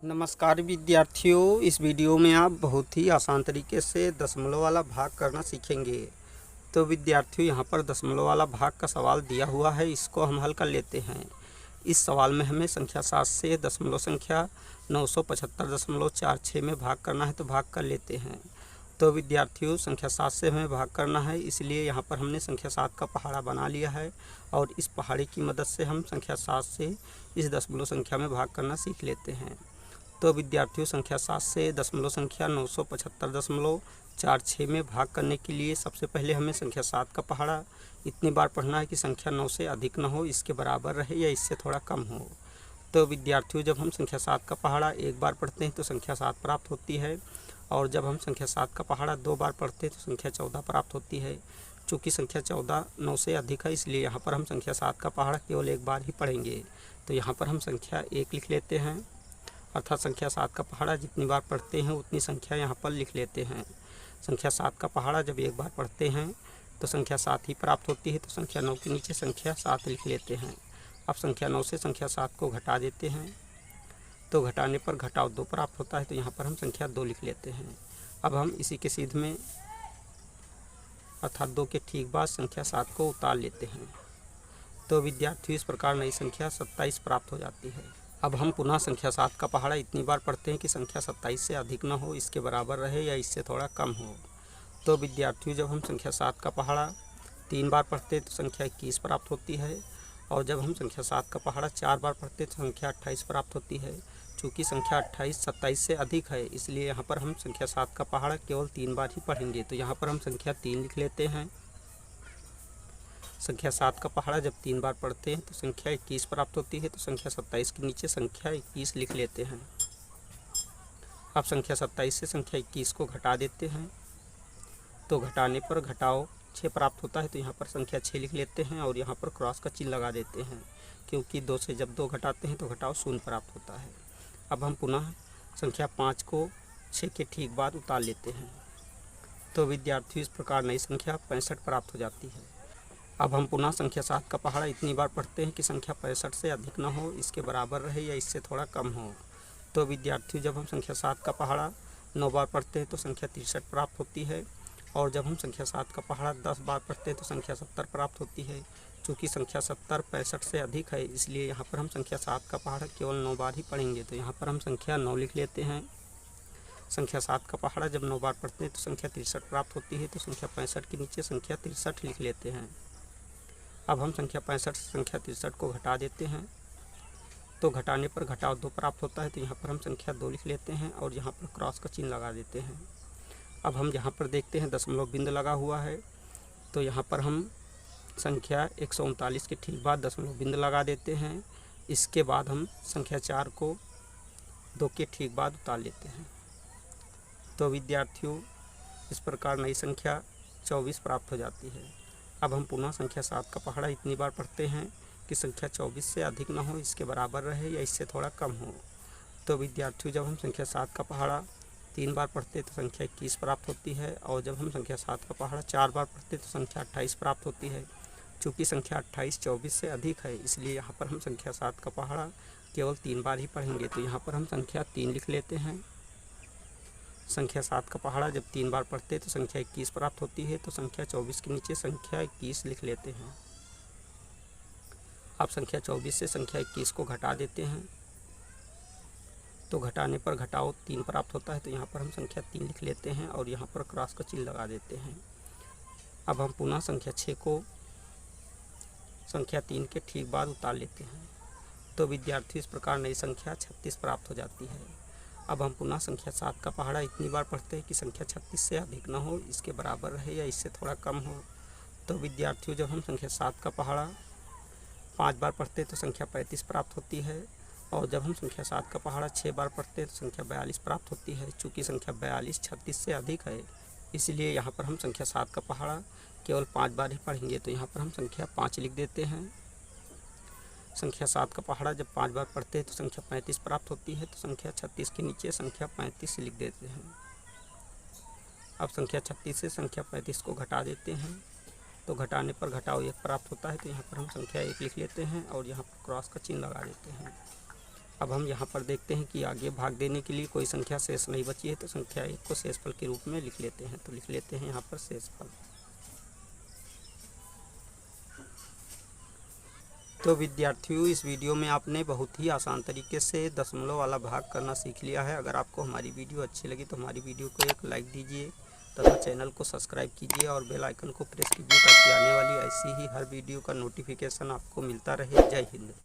नमस्कार विद्यार्थियों, इस वीडियो में आप बहुत ही आसान तरीके से दशमलव वाला भाग करना सीखेंगे। तो विद्यार्थियों, यहाँ पर दशमलव वाला भाग का सवाल दिया हुआ है, इसको हम हल कर लेते हैं। इस सवाल में हमें संख्या 7 से दशमलव संख्या 975.46 में भाग करना है, तो भाग कर लेते हैं। तो विद्यार्थियों, संख्या 7 से हमें भाग करना है, इसलिए यहाँ पर हमने संख्या 7 का पहाड़ा बना लिया है और इस पहाड़े की मदद से हम संख्या 7 से इस दशमलव संख्या में भाग करना सीख लेते हैं। तो विद्यार्थियों, संख्या 7 से दशमलव संख्या 975.46 में भाग करने के लिए सबसे पहले हमें संख्या 7 का पहाड़ा इतनी बार पढ़ना है कि संख्या 9 से अधिक न हो, इसके बराबर रहे या इससे थोड़ा कम हो। तो विद्यार्थियों, जब हम संख्या 7 का पहाड़ा एक बार पढ़ते हैं तो संख्या 7 प्राप्त होती है, और जब हम संख्या 7 का पहाड़ा 2 बार पढ़ते हैं तो संख्या 14 प्राप्त होती है। चूँकि संख्या 14 9 से अधिक है, इसलिए यहाँ पर हम संख्या 7 का पहाड़ा केवल एक बार ही पढ़ेंगे। तो यहाँ पर हम संख्या 1 लिख लेते हैं, अर्थात संख्या 7 का पहाड़ा जितनी बार पढ़ते हैं उतनी संख्या यहाँ पर लिख लेते हैं। संख्या 7 का पहाड़ा जब एक बार पढ़ते हैं तो संख्या 7 ही प्राप्त होती है, तो संख्या 9 के नीचे संख्या 7 लिख लेते हैं। अब संख्या 9 से संख्या 7 को घटा देते हैं, तो घटाने पर घटाव 2 प्राप्त होता है, तो यहाँ पर हम संख्या 2 लिख लेते हैं। अब हम इसी के सीध में अर्थात 2 के ठीक बाद संख्या 7 को उतार लेते हैं। तो विद्यार्थियों, इस प्रकार नई संख्या 27 प्राप्त हो जाती है। अब हम पुनः संख्या 7 का पहाड़ा इतनी बार पढ़ते हैं कि संख्या 27 से अधिक न हो, इसके बराबर रहे या इससे थोड़ा कम हो। तो विद्यार्थियों, जब हम संख्या 7 का पहाड़ा 3 बार पढ़ते हैं तो संख्या 21 प्राप्त होती है, और जब हम संख्या 7 का पहाड़ा 4 बार पढ़ते हैं तो संख्या 28 प्राप्त होती है। चूँकि संख्या 28 27 से अधिक है, इसलिए यहाँ पर हम संख्या 7 का पहाड़ा केवल 3 बार ही पढ़ेंगे। तो यहाँ पर हम संख्या 3 लिख लेते हैं। संख्या 7 का पहाड़ा जब 3 बार पढ़ते हैं तो संख्या 21 प्राप्त होती है, तो संख्या 27 के नीचे संख्या 21 लिख लेते हैं। अब संख्या 27 से संख्या 21 को घटा देते हैं, तो घटाने पर घटाव 6 प्राप्त होता है, तो यहाँ पर संख्या 6 लिख लेते हैं और यहाँ पर क्रॉस का चिन्ह लगा देते हैं, क्योंकि 2 से जब 2 घटाते हैं तो घटाव 0 प्राप्त होता है। अब हम पुनः संख्या 5 को 6 के ठीक बाद उतार लेते हैं। तो विद्यार्थियों, इस प्रकार नई संख्या 65 प्राप्त हो जाती है। अब हम पुनः संख्या 7 का पहाड़ा इतनी बार पढ़ते हैं कि संख्या 65 से अधिक न हो, इसके बराबर रहे या इससे थोड़ा कम हो। तो विद्यार्थियों, जब हम संख्या 7 का पहाड़ा 9 बार पढ़ते हैं तो संख्या 63 प्राप्त होती है, और जब हम संख्या 7 का पहाड़ा 10 बार पढ़ते हैं तो संख्या 70 प्राप्त होती है। चूँकि संख्या 70 65 से अधिक है, इसलिए यहाँ पर हम संख्या 7 का पहाड़ा केवल 9 बार ही पढ़ेंगे। तो यहाँ पर हम संख्या 9 लिख लेते हैं। संख्या 7 का पहाड़ा जब 9 बार पढ़ते हैं तो संख्या 63 प्राप्त होती है, तो संख्या 65 के नीचे संख्या 63 लिख लेते हैं। अब हम संख्या 65 से संख्या 63 को घटा देते हैं, तो घटाने पर घटाव 2 प्राप्त होता है, तो यहाँ पर हम संख्या 2 लिख लेते हैं और यहाँ पर क्रॉस का चिन्ह लगा देते हैं। अब हम यहाँ पर देखते हैं दशमलव बिंदु लगा हुआ है, तो यहाँ पर हम संख्या 139 के ठीक बाद दशमलव बिंदु लगा देते हैं। इसके बाद हम संख्या 4 को 2 के ठीक बाद उतार लेते हैं। तो विद्यार्थियों, इस प्रकार नई संख्या 24 प्राप्त हो जाती है। अब हम पुनः संख्या 7 का पहाड़ा इतनी बार पढ़ते हैं कि संख्या 24 से अधिक न हो, इसके बराबर रहे या इससे थोड़ा कम हो। तो विद्यार्थियों, जब हम संख्या 7 का पहाड़ा 3 बार पढ़ते हैं तो संख्या 21 प्राप्त होती है, और जब हम संख्या 7 का पहाड़ा 4 बार पढ़ते हैं तो संख्या 28 प्राप्त होती है। चूँकि संख्या 28 24 से अधिक है, इसलिए यहाँ पर हम संख्या 7 का पहाड़ा केवल 3 बार ही पढ़ेंगे। तो यहाँ पर हम संख्या 3 लिख लेते हैं। संख्या 7 का पहाड़ा जब 3 बार पढ़ते हैं तो संख्या 21 प्राप्त होती है, तो संख्या 24 के नीचे संख्या 21 लिख लेते हैं। अब संख्या 24 से संख्या 21 को घटा देते हैं, तो घटाने पर घटाव 3 प्राप्त होता है, तो यहाँ पर हम संख्या 3 लिख लेते हैं और यहाँ पर क्रॉस का चिन्ह लगा देते हैं। अब हम पुनः संख्या 6 को संख्या 3 के ठीक बाद उतार लेते हैं। तो विद्यार्थी, इस प्रकार नई संख्या 36 प्राप्त हो जाती है। अब हम पुनः संख्या 7 का पहाड़ा इतनी बार पढ़ते हैं कि संख्या 36 से अधिक न हो, इसके बराबर रहे या इससे थोड़ा कम हो। तो विद्यार्थियों, जब हम संख्या 7 का पहाड़ा 5 बार पढ़ते हैं तो संख्या 35 प्राप्त होती है, और जब हम संख्या 7 का पहाड़ा 6 बार पढ़ते हैं तो संख्या 42 प्राप्त होती है। चूँकि संख्या 42 36 से अधिक है, इसलिए यहाँ पर हम संख्या 7 का पहाड़ा केवल 5 बार ही पढ़ेंगे। तो यहाँ पर हम संख्या 5 लिख देते हैं। संख्या 7 का पहाड़ा जब 5 बार पढ़ते हैं तो संख्या 35 प्राप्त होती है, तो संख्या 36 के नीचे संख्या 35 लिख देते हैं। अब संख्या 36 से संख्या 35 को घटा देते हैं, तो घटाने पर घटाव 1 प्राप्त होता है, तो यहाँ पर हम संख्या 1 लिख लेते हैं और यहाँ पर क्रॉस का चिन्ह लगा देते हैं। अब हम यहाँ पर देखते हैं कि आगे भाग देने के लिए कोई संख्या शेष नहीं बची है, तो संख्या 1 को शेषफल के रूप में लिख लेते हैं। तो लिख लेते हैं यहाँ पर शेषफल। तो विद्यार्थियों, इस वीडियो में आपने बहुत ही आसान तरीके से दशमलव वाला भाग करना सीख लिया है। अगर आपको हमारी वीडियो अच्छी लगी तो हमारी वीडियो को एक लाइक दीजिए तथा चैनल को सब्सक्राइब कीजिए और बेल आइकन को प्रेस कीजिए ताकि आने वाली ऐसी ही हर वीडियो का नोटिफिकेशन आपको मिलता रहे। जय हिंद।